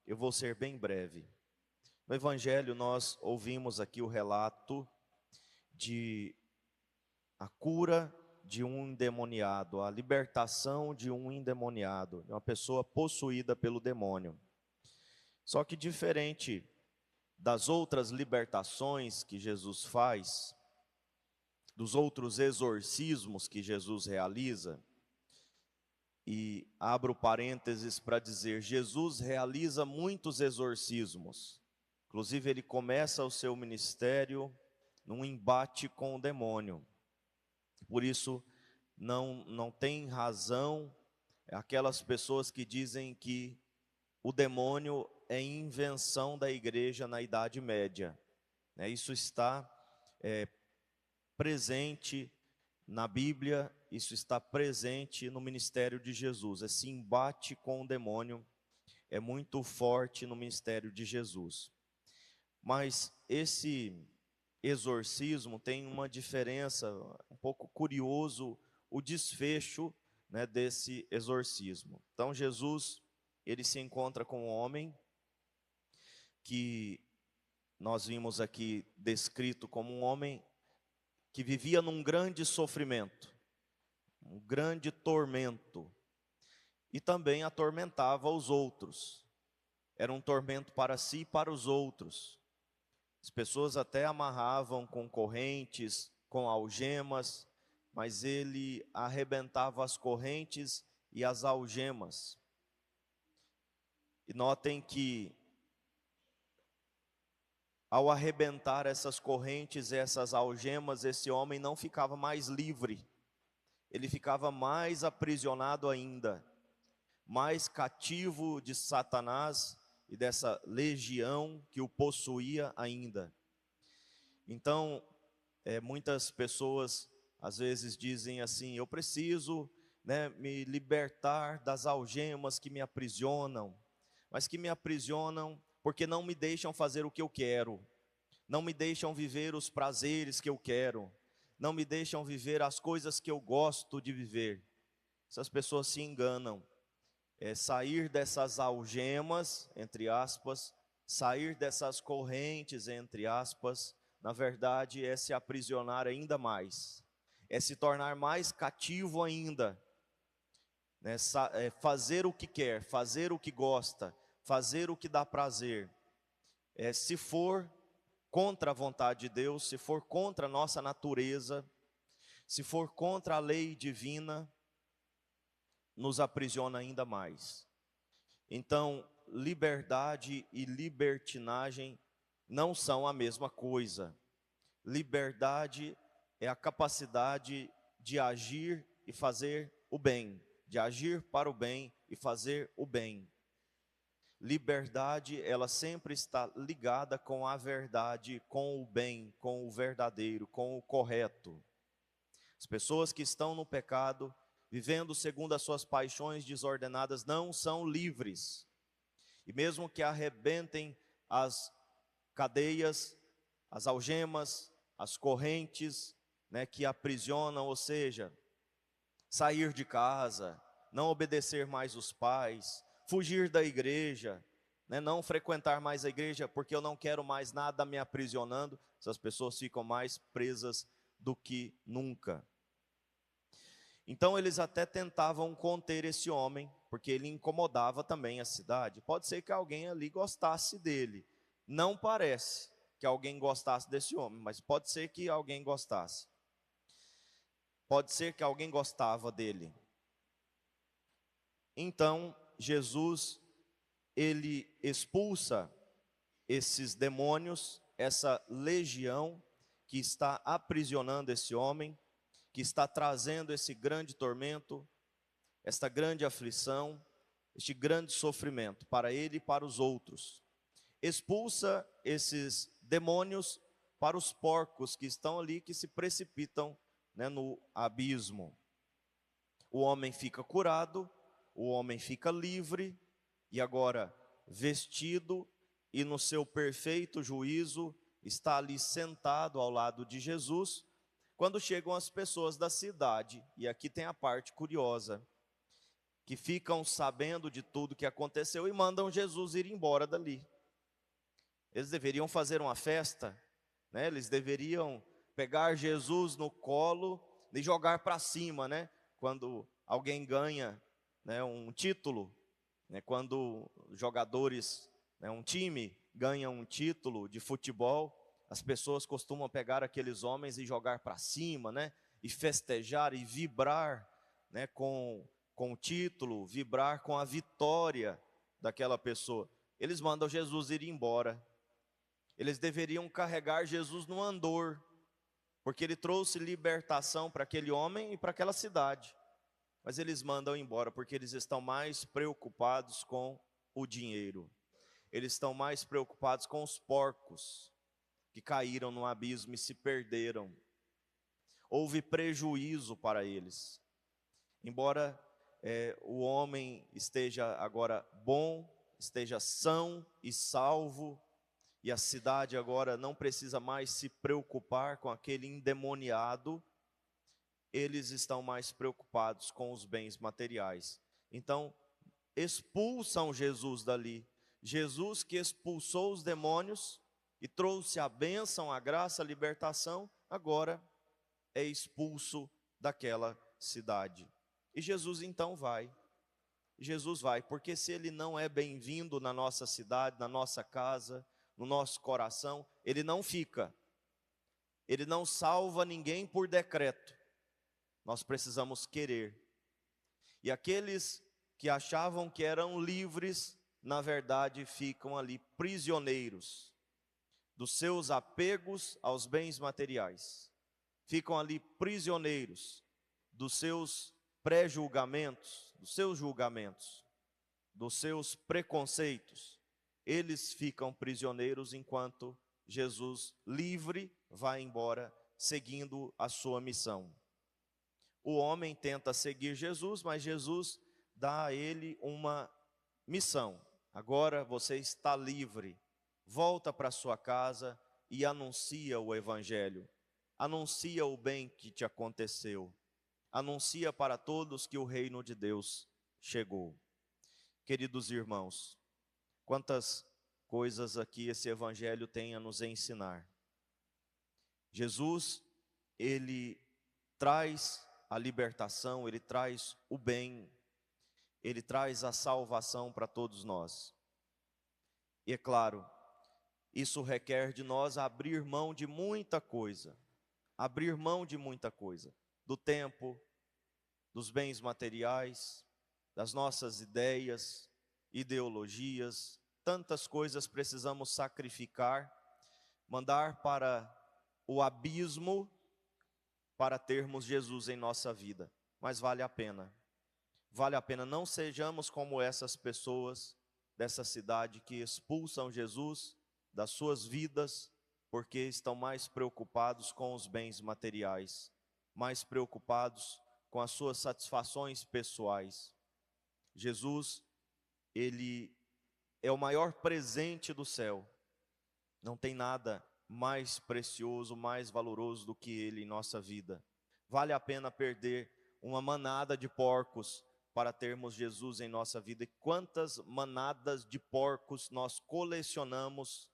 eu vou ser bem breve. No Evangelho nós ouvimos aqui o relato de a cura de um endemoniado, a libertação de um endemoniado, de uma pessoa possuída pelo demônio. Só que diferente das outras libertações que Jesus faz, dos outros exorcismos que Jesus realiza, e abro parênteses para dizer, Jesus realiza muitos exorcismos. Inclusive ele começa o seu ministério num embate com o demônio. Por isso não tem razão aquelas pessoas que dizem que o demônio é invenção da igreja na Idade Média. Isso está presente na Bíblia, isso está presente no ministério de Jesus. Esse embate com o demônio é muito forte no ministério de Jesus. Mas esse exorcismo tem uma diferença, um pouco curioso, o desfecho, desse exorcismo. Então Jesus, ele se encontra com um homem que nós vimos aqui descrito como um homem que vivia num grande sofrimento, um grande tormento, e também atormentava os outros. Era um tormento para si e para os outros. As pessoas até amarravam com correntes, com algemas, mas ele arrebentava as correntes e as algemas. E notem que ao arrebentar essas correntes, essas algemas, esse homem não ficava mais livre. Ele ficava mais aprisionado ainda, mais cativo de Satanás e dessa legião que o possuía ainda. Então, muitas pessoas às vezes dizem assim, eu preciso me libertar das algemas que me aprisionam, mas que me aprisionam porque não me deixam fazer o que eu quero, não me deixam viver os prazeres que eu quero, não me deixam viver as coisas que eu gosto de viver. Essas pessoas se enganam. Sair dessas algemas, entre aspas, sair dessas correntes, entre aspas, na verdade é se aprisionar ainda mais, é se tornar mais cativo ainda, fazer o que quer, fazer o que gosta, fazer o que dá prazer. Se for contra a vontade de Deus, se for contra a nossa natureza, se for contra a lei divina, nos aprisiona ainda mais. Então, liberdade e libertinagem não são a mesma coisa. Liberdade é a capacidade de agir e fazer o bem, de agir para o bem e fazer o bem. Liberdade, ela sempre está ligada com a verdade, com o bem, com o verdadeiro, com o correto. As pessoas que estão no pecado, vivendo segundo as suas paixões desordenadas, não são livres. E mesmo que arrebentem as cadeias, as algemas, as correntes, que aprisionam, ou seja, sair de casa, não obedecer mais os pais, fugir da igreja, não frequentar mais a igreja porque eu não quero mais nada me aprisionando, essas pessoas ficam mais presas do que nunca. Então eles até tentavam conter esse homem, porque ele incomodava também a cidade. Pode ser que alguém ali gostasse dele. Não parece que alguém gostasse desse homem, mas pode ser que alguém gostasse. Pode ser que alguém gostava dele. Então Jesus, ele expulsa esses demônios, essa legião que está aprisionando esse homem, que está trazendo esse grande tormento, esta grande aflição, este grande sofrimento para ele e para os outros. Expulsa esses demônios para os porcos que estão ali, que se precipitam no abismo. O homem fica curado, o homem fica livre, e agora vestido e no seu perfeito juízo, está ali sentado ao lado de Jesus, quando chegam as pessoas da cidade. E aqui tem a parte curiosa. que ficam sabendo de tudo que aconteceu e mandam Jesus ir embora dali. Eles deveriam fazer uma festa, né? Eles deveriam pegar Jesus no colo e jogar para cima, né? Quando alguém ganha, né, um título, né, quando jogadores, né, um time ganha um título de futebol, as pessoas costumam pegar aqueles homens e jogar para cima, né? E festejar e vibrar, né, com o título, vibrar com a vitória daquela pessoa. Eles mandam Jesus ir embora. Eles deveriam carregar Jesus no andor, porque ele trouxe libertação para aquele homem e para aquela cidade. Mas eles mandam embora, porque eles estão mais preocupados com o dinheiro. Eles estão mais preocupados com os porcos, que caíram no abismo e se perderam. Houve prejuízo para eles. Embora o homem esteja agora bom, esteja são e salvo, e a cidade agora não precisa mais se preocupar com aquele endemoniado, eles estão mais preocupados com os bens materiais. Então, expulsam Jesus dali. Jesus que expulsou os demônios e trouxe a bênção, a graça, a libertação, agora é expulso daquela cidade. E Jesus então vai. Jesus vai, porque se ele não é bem-vindo na nossa cidade, na nossa casa, no nosso coração, ele não fica. Ele não salva ninguém por decreto. Nós precisamos querer. E aqueles que achavam que eram livres, na verdade ficam ali prisioneiros dos seus apegos aos bens materiais. Ficam ali prisioneiros dos seus pré-julgamentos, dos seus julgamentos, dos seus preconceitos. Eles ficam prisioneiros enquanto Jesus, livre, vai embora, seguindo a sua missão. O homem tenta seguir Jesus, mas Jesus dá a ele uma missão. Agora você está livre, volta para sua casa e anuncia o evangelho. Anuncia o bem que te aconteceu. Anuncia para todos que o reino de Deus chegou. Queridos irmãos, quantas coisas aqui esse evangelho tem a nos ensinar. Jesus, ele traz a libertação, ele traz o bem, ele traz a salvação para todos nós. E é claro, isso requer de nós abrir mão de muita coisa, abrir mão de muita coisa, do tempo, dos bens materiais, das nossas ideias, ideologias, tantas coisas precisamos sacrificar, mandar para o abismo para termos Jesus em nossa vida. Mas vale a pena. Vale a pena. Não sejamos como essas pessoas dessa cidade que expulsam Jesus das suas vidas porque estão mais preocupados com os bens materiais, mais preocupados com as suas satisfações pessoais. Jesus, ele é o maior presente do céu. Não tem nada mais precioso, mais valoroso do que ele em nossa vida. Vale a pena perder uma manada de porcos para termos Jesus em nossa vida. E quantas manadas de porcos nós colecionamos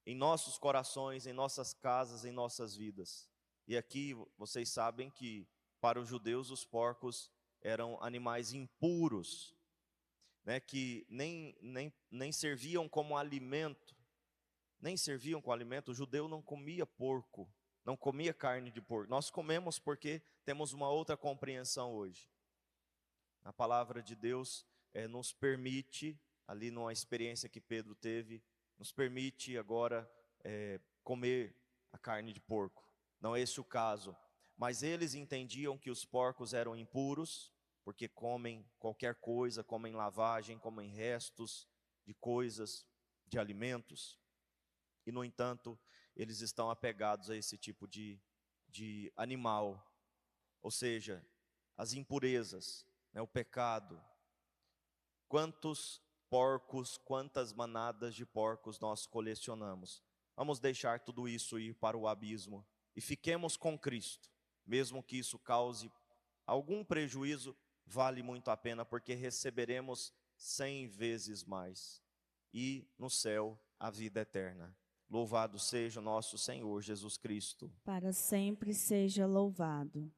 em nossos corações, em nossas casas, em nossas vidas. E aqui vocês sabem que para os judeus os porcos eram animais impuros, né, que nem serviam como alimento. Nem serviam com alimento. O judeu não comia porco, não comia carne de porco. Nós comemos porque temos uma outra compreensão hoje. A palavra de Deus nos permite, ali numa experiência que Pedro teve, nos permite agora comer a carne de porco. Não é esse o caso. Mas eles entendiam que os porcos eram impuros, porque comem qualquer coisa, comem lavagem, comem restos de coisas, de alimentos. E, no entanto, eles estão apegados a esse tipo de animal. Ou seja, as impurezas, né, o pecado. Quantos porcos, quantas manadas de porcos nós colecionamos? Vamos deixar tudo isso ir para o abismo e fiquemos com Cristo. Mesmo que isso cause algum prejuízo, vale muito a pena, porque receberemos 100 vezes mais. E no céu, a vida eterna. Louvado seja o nosso Senhor Jesus Cristo. Para sempre seja louvado.